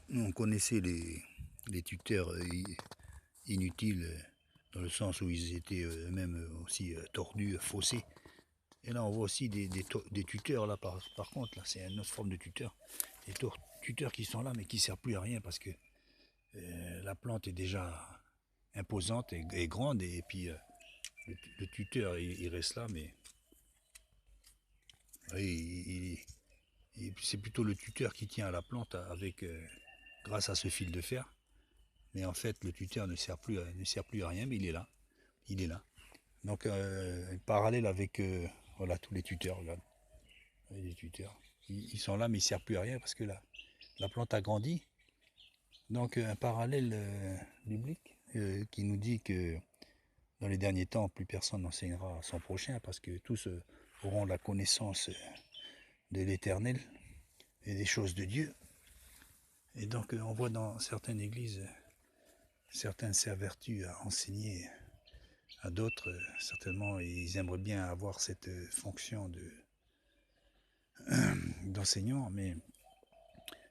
Nous, on connaissait les tuteurs inutiles, dans le sens où ils étaient eux-mêmes aussi tordus, faussés. Et là, on voit aussi des tuteurs, là, par contre, là, c'est une autre forme de tuteur. Des tuteurs qui sont là, mais qui ne servent plus à rien parce que la plante est déjà imposante et grande, et puis le tuteur, il reste là, mais oui, c'est plutôt le tuteur qui tient à la plante avec, grâce à ce fil de fer. Mais en fait, le tuteur ne sert plus à rien, mais il est là. Il est là. Donc, parallèle avec voilà, tous les tuteurs. Là, les tuteurs. Ils sont là, mais ils ne servent plus à rien parce que la plante a grandi. Donc, un parallèle biblique qui nous dit que dans les derniers temps, plus personne n'enseignera à son prochain parce que tous auront la connaissance de l'éternel et des choses de Dieu. Et donc, on voit dans certaines églises, certains s'évertuent à enseigner à d'autres, certainement, ils aimeraient bien avoir cette fonction d'enseignant, mais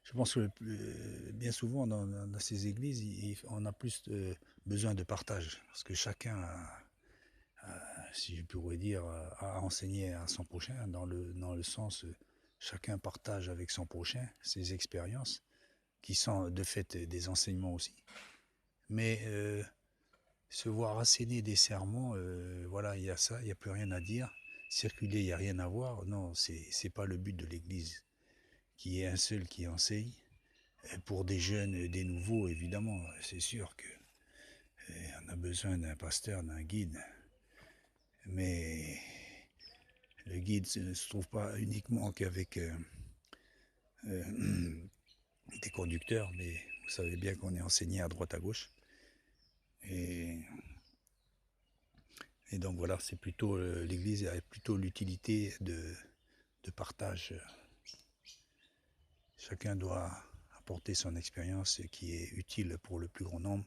je pense que bien souvent dans ces églises, on a plus besoin de partage, parce que chacun, si je pourrais dire, a enseigné à son prochain, dans le sens, chacun partage avec son prochain ses expériences, qui sont de fait des enseignements aussi. Mais se voir asséner des sermons, voilà, il y a ça, il n'y a plus rien à dire. Circuler, il n'y a rien à voir. Non, c'est pas le but de l'Église. Qu'il y ait un seul qui enseigne. Pour des jeunes et des nouveaux, évidemment, c'est sûr que on a besoin d'un pasteur, d'un guide. Mais le guide ne se trouve pas uniquement qu'avec des conducteurs, mais vous savez bien qu'on est enseigné à droite à gauche. Et, et donc voilà, c'est plutôt l'Église a plutôt l'utilité de partage. Chacun doit apporter son expérience qui est utile pour le plus grand nombre.